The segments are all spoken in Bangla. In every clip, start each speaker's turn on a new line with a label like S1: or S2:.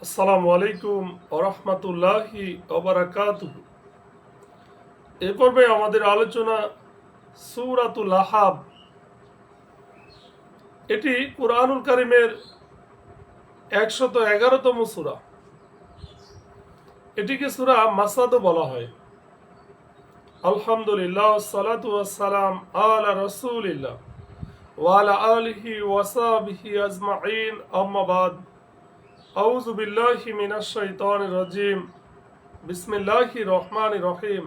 S1: আসসালামু আলাইকুম ওরহমতুল্লাহি ওবারাকাতুহু। এ পর্বে আমাদের আলোচনা সূরাতুল আহাব। এটি কুরআনুল কারীমের 111তম সূরা। এটিকে সূরা মাসাদও বলা হয়। আলহামদুলিল্লাহ সালাতু ওয়াসসালাম আলা রাসূলিল্লাহ ওয়া আলা আলিহি ওয়া সাহবিহি আজমাইন, আম্মা বাদ। আউযু বিল্লাহি মিনাশ শাইতানির রাজিম। বিসমিল্লাহির রহমানির রহিম।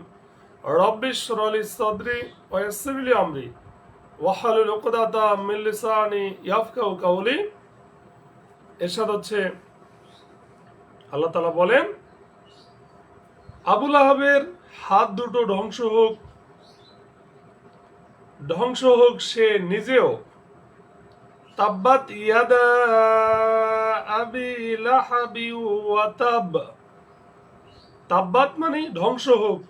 S1: রব্বি ইশরাহ লি সাদরি ওয়া ইয়াসসির লি আমরি ওয়াহলুল উকদাতাম মিন লিসানি ইয়াফকাহু কাওলি। এরশাদ হচ্ছে, আল্লাহ তাআলা বলেন, আবু লাহাবের হাত দুটো ধ্বংস হোক সে নিজেও। তাব্বাত ইয়াদা আবি লাহাবি ওয়া তাব। তাব্বাত মানে ধ্বংস হোক।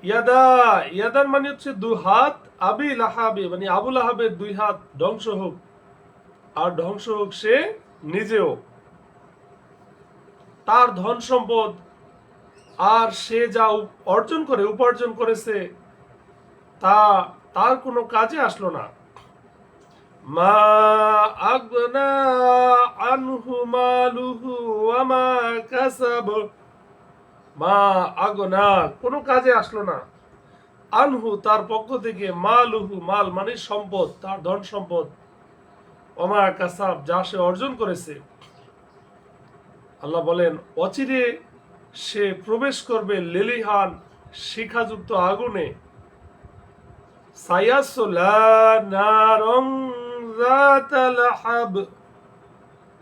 S1: ইয়াদান মানে হচ্ছে দুই হাত, আবি লাহাবি মানে আবু লাহাবের দুই হাত ধ্বংস হোক, আর ধ্বংস হোক সে নিজেও। তার ধন সম্পদ আর সে যা উপার্জন করেছে তা তার কোনো কাজে আসলো না। মা আগনা আনহু মালুহু ওয়া মা কাসাব। মা আগনা কোনো কাজে আসলো না, আনহু তার পক্ষ থেকে, মালুহু মাল মানে সম্পদ, তার ধন সম্পদ, ওমা কাসাব যা সে অর্জন করেছে। আল্লাহ বলেন, অচিরে সে প্রবেশ করবে লেলিহান শিখাযুক্ত আগুনে। সায়াসলা নারং যাতা লাহাব।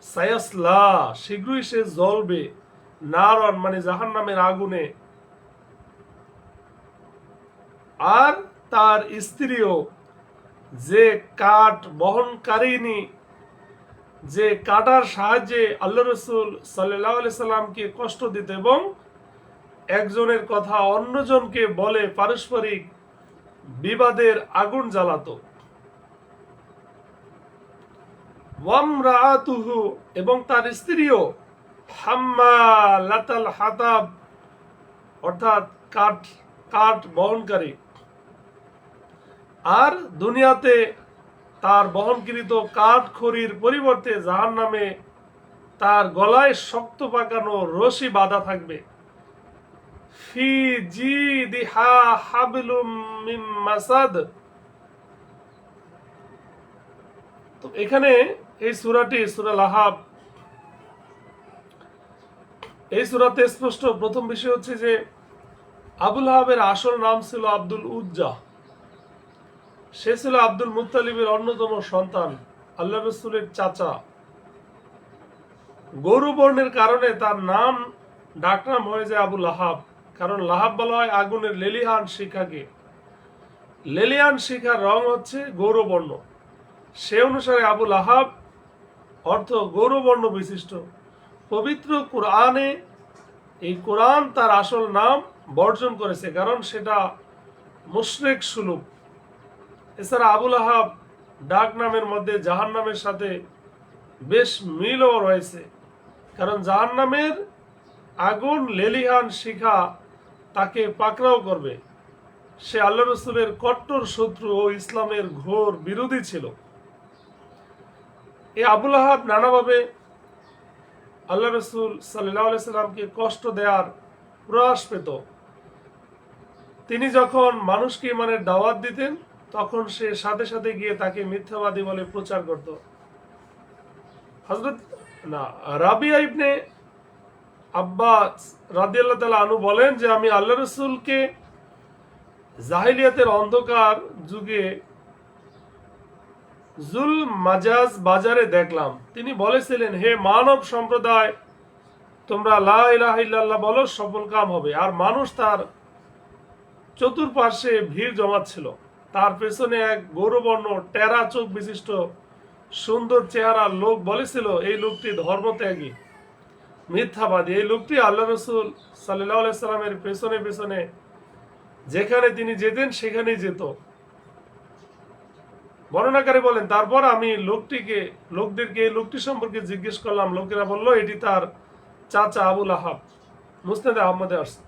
S1: সায়াসলা শীঘ্রই সে জ্বলবে, নারন মানে জাহান্নামের আগুনে। আর তার স্ত্রীও, যে কাঠ বহনকারিনী, যে কাটার সাহায্যে আল্লাহ রসুল সাল্লাল্লাহু আলাইহি সাল্লামকে কষ্ট দিত এবং একজনের কথা অন্যজনকে বলে পারস্পরিক বিবাদের আগুন জ্বালাতো। ওয়ামরাআতুহু এবং তার স্ত্রীও, হাম্মালাতাল হাতাব অর্থাৎ কাঠ বহনকারী। আর দুনিয়াতে তার বহনকৃত কাঠ খড়ির পরিবর্তে জাহান্নামে তার গলায় শক্ত পাকানো রশি বাঁধা থাকবে। ফি জিদিহা হাবলুম মিন মাসাদ। তো এখানে এই সূরাটি সূরা আহাব, এই সূরাতে স্পষ্ট প্রথম বিষয় হচ্ছে যে আবুল আহাবের আসল নাম ছিল আব্দুল উজ্জা। সে ছিল আব্দুল মুত্তালিবের অন্যতম সন্তান, আল্লাহ রসুলের চাচা। গরু বর্ণের কারণে তার নাম ডাকনাম হয়ে যায় আবু লাহাব। কারণ লাহাব বলা হয় আগুনের লেলিহান শিখাকে। লেলিহান শিখার রং হচ্ছে গৌরবর্ণ। সে অনুসারে আবু লাহাব অর্থ গৌরবর্ণ বিশিষ্ট। পবিত্র কোরআনে এই কোরআন তার আসল নাম বর্জন করেছে, কারণ সেটা মুশরিক সুলুক। এছাড়া আবু লাহাব ডাক নামের মধ্যে জাহান্নামের সাথে বেশ মিলও রয়েছে, কারণ জাহান্নামের আগুন লেলিহান শিখা তাকে পাকড়াও করবে। সে আল্লাহ রসুলের কট্টর শত্রু ও ইসলামের ঘোর বিরোধী ছিল। এই আবু লাহাব নানাভাবে আল্লাহ রসুল সাল্লাল্লাহু আলাইহি সাল্লামকে কষ্ট দেওয়ার প্রয়াস পেত। তিনি যখন মানুষকে ইমানের দাওয়াত দিতেন তখন সে সাথে সাথে গিয়ে তাকে মিথ্যাবাদী বলে প্রচার করত। রাবিয়া ইবনে আব্বাস রাদিয়াল্লাহু তাআলা আনহু বলেন যে আমি আল্লাহ রসুলকে জাহিলিয়াতের অন্ধকার যুগে জুল মাজাজ বাজারে দেখলাম। তিনি বলেছিলেন, হে মানব সম্প্রদায়, তোমরা লা ইলাহা ইল্লাল্লাহ বলো, সফল কাম হবে। আর মানুষ তার চতুর্পার্শ্বে ভিড় জমাচ্ছিল। তার পেছনে এক গৌরবর্ণ টেরা চোখ বিশিষ্ট সুন্দর চেহারার লোক বলেছিল, এই লোকটি ধর্মত্যাগী, মিথ্যাবাদী। এই লোকটি আল্লাহ রসুল সাল্লাল্লাহু আলাইহি সাল্লামের পেছনে পেছনে যেখানে তিনি যেতেন সেখানেই যেত। বর্ণনাকারী বলেন, তারপর আমি লোকদেরকে এই লোকটি সম্পর্কে জিজ্ঞেস করলাম। লোকেরা বলল, এটি তার চাচা আবু লাহাব। মুসনাদে আহমদে আসছে।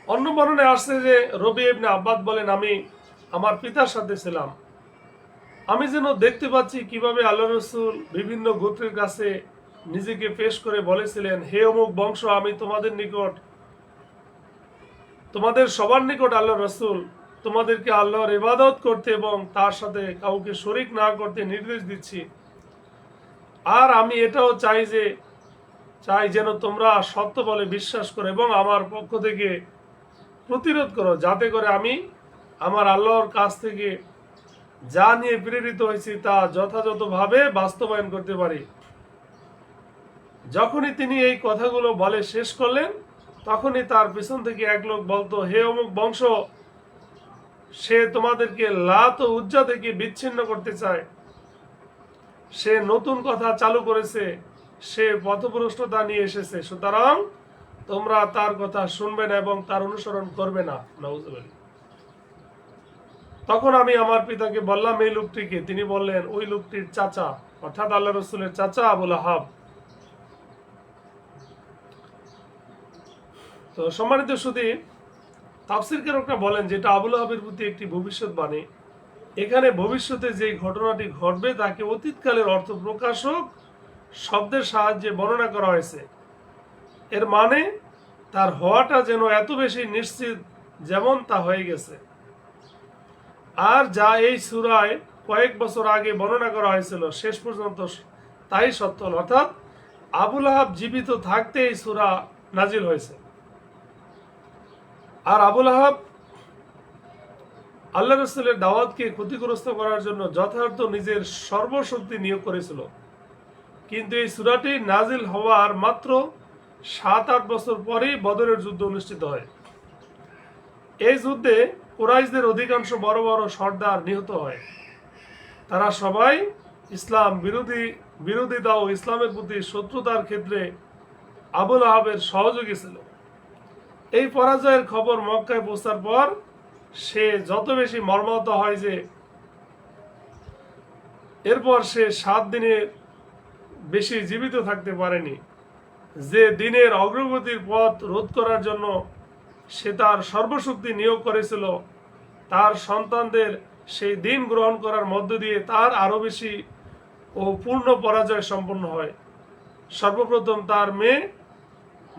S1: অন্য বর্ণনায় আসছে যে রবি ইবনে আব্বাদ বলেন, আমি আমার পিতার সাথে ছিলাম। আমি যেন দেখতে পাচ্ছি কিভাবে আল্লাহ রসুল বিভিন্ন গোত্রের কাছে নিজেকে পেশ করে বলেছিলেন, হে অমুক বংশ, আমি তোমাদের সবার নিকট আল্লাহ রসুল তোমাদেরকে আল্লাহর ইবাদত করতে এবং তার সাথে কাউকে শরিক না করতে নির্দেশ দিচ্ছি। আর আমি এটাও চাই যেন তোমরা সত্য বলে বিশ্বাস করো এবং আমার পক্ষ থেকে প্রতিরোধ করো, যাতে করে আমি আমার আল্লাহর কাছ থেকে যা নিয়ে প্রেরিত হয়েছি তা যথাযথভাবে বাস্তবায়ন করতে পারি। যখনই তিনি এই কথাগুলো বলে শেষ করলেন, তখনই তার পিছন থেকে এক লোক বলতো, হে অমুক বংশ, সে তোমাদেরকে লাত ও উজ্জা থেকে বিচ্ছিন্ন করতে চায়। সে নতুন কথা চালু করেছে, সে পথভ্রষ্টতা নিয়ে এসেছে, সুতরাং তোমরা তার কথা শুনবে না এবং তার অনুসরণ করবে না। নাউজুবিল্লাহ। তখন আমি আমার পিতাকে বললাম, এই লোকটিকে? তিনি বললেন, ওই লোকটির চাচা, অর্থাৎ আল্লাহ রসুলের চাচা আবু লাহাব। তো সম্মানিত শুধু তাফসীরকারকরা বলেন যেটা আবু লাহাবের প্রতি একটি ভবিষ্যৎবাণী। এখানে ভবিষ্যতে যে ঘটনাটি ঘটবে তাকে অতীতকালের অর্থ প্রকাশক শব্দের সাহায্যে বর্ণনা করা হয়েছে। এর মানে তার হওয়াটা যেন এত বেশি নিশ্চিত যেমন তা হয়ে গেছে। আর যা এই সূরায় কয়েক বছর আগে বর্ণনা করা হয়েছিল শেষ পর্যন্ত তাই সত্য, অর্থাৎ আবু লাহাব জীবিত থাকতে এই সূরা নাজিল হয়েছে। আর আবু লাহাব আল্লাহ রসুলের দাওয়াতকে ক্ষতিগ্রস্ত করার জন্য যথার্থ নিজের সর্বশক্তি নিয়োগ করেছিল। কিন্তু এই সূরাটি নাজিল হওয়ার মাত্র 7-8 বছর পরেই বদরের যুদ্ধ অনুষ্ঠিত হয়। এই যুদ্ধে কুরাইশদের অধিকাংশ বড় বড় সর্দার নিহত হয়। তারা সবাই ইসলাম বিরোধিতা ও ইসলামের প্রতি শত্রুতার ক্ষেত্রে আবু লাহাবের সহযোগী ছিল। এই পরাজয়ের খবর মক্কায় পৌঁছার পর সে যত বেশি মর্মাহত হয় যে এরপর সে 7 দিনের বেশি জীবিত থাকতে পারেনি। যে দিনের অগ্রগতির পথ রোধ করার জন্য সে তার সর্বশক্তি নিয়োগ করেছিল, তার সন্তানদের সেই দিন গ্রহণ করার মধ্য দিয়ে তার আরো বেশি ও পূর্ণ পরাজয় সম্পন্ন হয়। সর্বপ্রথম তার মেয়ে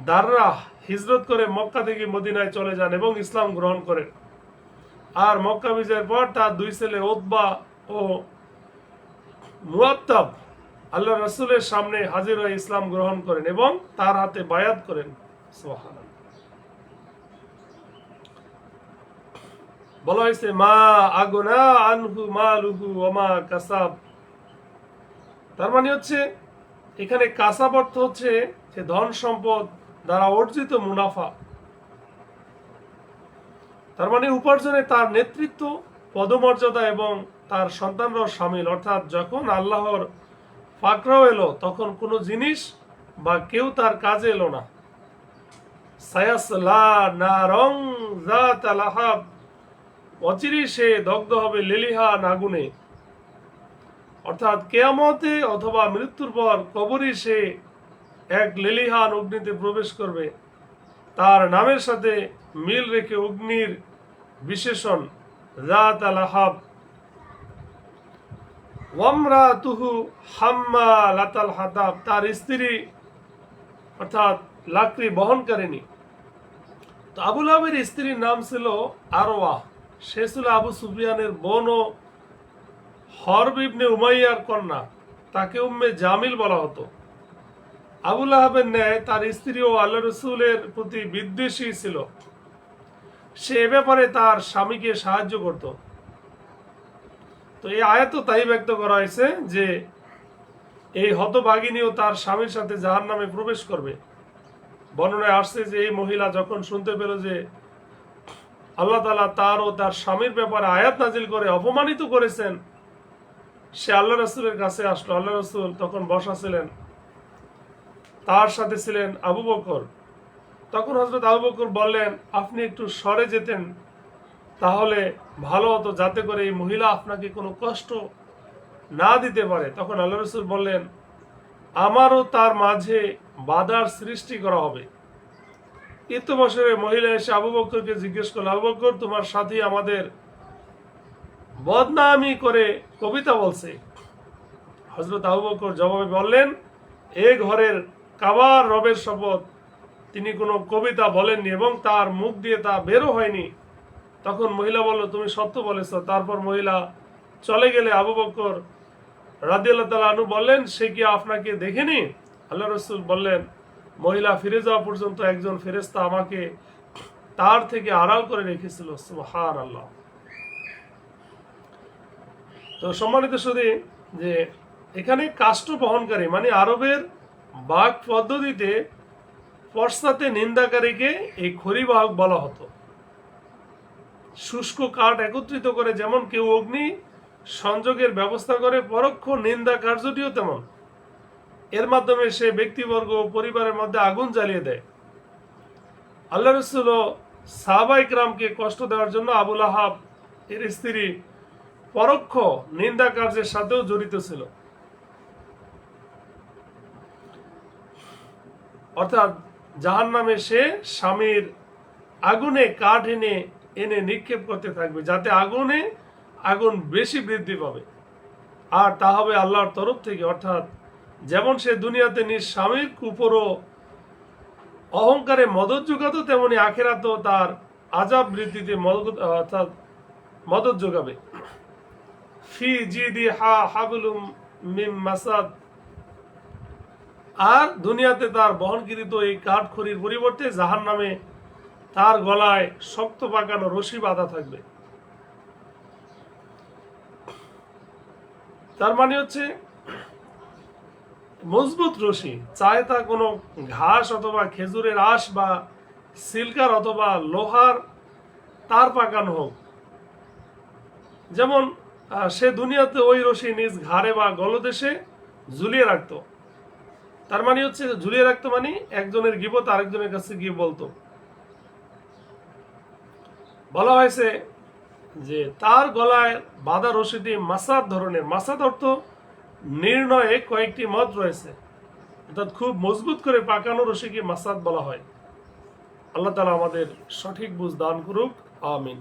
S1: দাররা হিজরত করে মক্কা থেকে মদিনায় চলে যান এবং ইসলাম গ্রহণ করেন। আর মক্কা বিজয়ের পর তার 2 ছেলে উতবা ও মুআত্তাব আল্লাহ রসুলের সামনে হাজির হয়ে ইসলাম গ্রহণ করেন এবং তার হাতে বায়াত করেন। সুবহানাল্লাহ। বলা হয়েছে, মা আগুনা আনহু মালুহু ওয়া মা কাসাব। তার মানে হচ্ছে এখানে কাসাব অর্থ হচ্ছে যে ধন সম্পদ দ্বারা অর্জিত মুনাফা। তার মানে উপার্জনে তার নেতৃত্ব, পদমর্যাদা এবং তার সন্তানরাও শামিল। অর্থাৎ যখন আল্লাহর পাকড়াও এলো তখন কোনো জিনিস বা কেউ তার কাজে এলো না। সায়াসলা নারং যাতা লাহাব, অচিরেই সে দগ্ধ হবে লেলিহান আগুনে। অর্থাৎ কিয়ামতে অথবা মৃত্যুর পর কবরে সে এক লেলিহান অগ্নিতে প্রবেশ করবে। তার নামের সাথে মিল রেখে অগ্নির বিশেষণ যাতা লাহাব। ওয়ামরাতুহু হাম্মালাতাল হাতাব, তার স্ত্রী অর্থাৎ লাকড়ি বহনকারিণী। তো আবু লাহাবের স্ত্রীর নাম ছিল আরওয়া। সে ছিল আবু সুফিয়ানের বোন ও হরব ইবনে উমাইয়ার কন্যা। তাকে উম্মে জামিল বলা হতো। আবু লাহাবের ন্যায় তার স্ত্রীও আল্লাহ রসুলের প্রতি বিদ্বেষী ছিল। সে এ ব্যাপারে তার স্বামীকে সাহায্য করত। তো এই আয়াত তাই ব্যক্ত করা হয়েছে যে এই হতভাগিনীও তার স্বামীর সাথে জাহান্নামে প্রবেশ করবে। বর্ণনায় আসছে যে এই মহিলা যখন শুনতে পেল যে আল্লাহ তাআলা তার ও তার স্বামীর ব্যাপারে আয়াত নাজিল করে অপমানিত করেছেন, সে আল্লাহ রসুলের কাছে আসলো। আল্লাহ রসুল তখন বসা ছিলেন, তার সাথে ছিলেন আবু বকর। তখন হযরত আবু বকর বললেন, আপনি একটু সরে যেতেন তাহলে ভালো হতো, যাতে করে এই মহিলা আপনাকে কোনো কষ্ট না দিতে পারে। তখন আল্লাহ রাসূল বললেন, আমারও তার মাঝে বাধার সৃষ্টি করা হবে। বছরে মহিলা এসে আবু বকরকে জিজ্ঞেস করলো, আবু বকর, তোমার সাথী আমাদের বদনামি করে কবিতা বলছে। হযরত আবু বকর জবাবে বললেন, এ ঘরের কাবার রবের শপথ, তিনি কোনো কবিতা বলেননি এবং তার মুখ দিয়ে তা বেরো হয়নি। তখন মহিলা বলল, তুমি সত্য বলেছ। তারপর মহিলা চলে গেলে আবু বকর রাদিয়াল্লাহু তাআলা আনহু বললেন, সে কি আপনাকে দেখেনি? আল্লাহ রাসূল বললেন, মহিলা ফিরে যাওয়া পর্যন্ত একজন ফেরেশতা আমাকে তার থেকে আড়াল করে রেখেছিল। সুবহানাল্লাহ। তো সম্মানিত সুধী, যে এখানে কাষ্ঠ বহনকারী মানে আরবের বাক পদ্ধতিতে পশ্চাতে নিন্দাকারীকে এই খড়িবাহক বলা হতো। শুষ্ক কাঠ একত্রিত করে যেমন কেউ অগ্নি সংযোগের ব্যবস্থা করে, পরোক্ষ নিন্দা কার্যটিও তেমন। এর মাধ্যমে সে ব্যক্তিবর্গ ও পরিবারের মধ্যে আগুন জ্বালিয়ে দেয়। আল্লাহ রাসূল ও সাহাবায়ে কিরামকে কষ্ট দেওয়ার জন্য আবু লাহাব এর স্ত্রী পরোক্ষ নিন্দা কার্যের সাথেও জড়িত ছিল। অর্থাৎ জাহান্নামে সে স্বামীর আগুনে কাঠ এনে নিক্ষেপ করতে থাকবে, যাতে আগুন বেশি বৃদ্ধি পাবে। আর তা হবে আল্লাহর তরফ থেকে। অর্থাৎ যেমন সে দুনিয়াতে নিজ স্বামীর উপর অহংকারে মদত যোগাতো, তেমনি আখিরাতেও তার আযাব বৃদ্ধিতে মদত যোগাবে। ফি জিদি হাবলুম মিন মাসাদ। আর দুনিয়াতে তার বহনকৃত এই কাঠখড়ির পরিবর্তে জাহান্নামে তার গলায় শক্ত পাকানো রশি বাঁধা থাকবে। তার মানে হচ্ছে মজবুত রশি, চায় তা কোনো ঘাস অথবা খেজুরের আঁশ বা সিল্কার অথবা লোহার তার পাকানো হোক। যেমন সে দুনিয়াতে ওই রশি নিজ ঘাড়ে বা গলদেশে ঝুলিয়ে রাখতো। তার মানে হচ্ছে ঝুলিয়ে রাখতো মানে একজনের গীবত আরেকজনের কাছে গিয়ে বলতো। বলা হয়েছে যে তার গলায় বাঁধা রশিটি মাসাদ ধরনের। মাসাদ অর্থ নির্ণয়ে কয়েকটি মত রয়েছে, অর্থাৎ খুব মজবুত করে পাকানো রশিকে মাসাদ বলা হয়। আল্লাহ তাআলা আমাদের সঠিক বুঝ দান করুক, আমিন।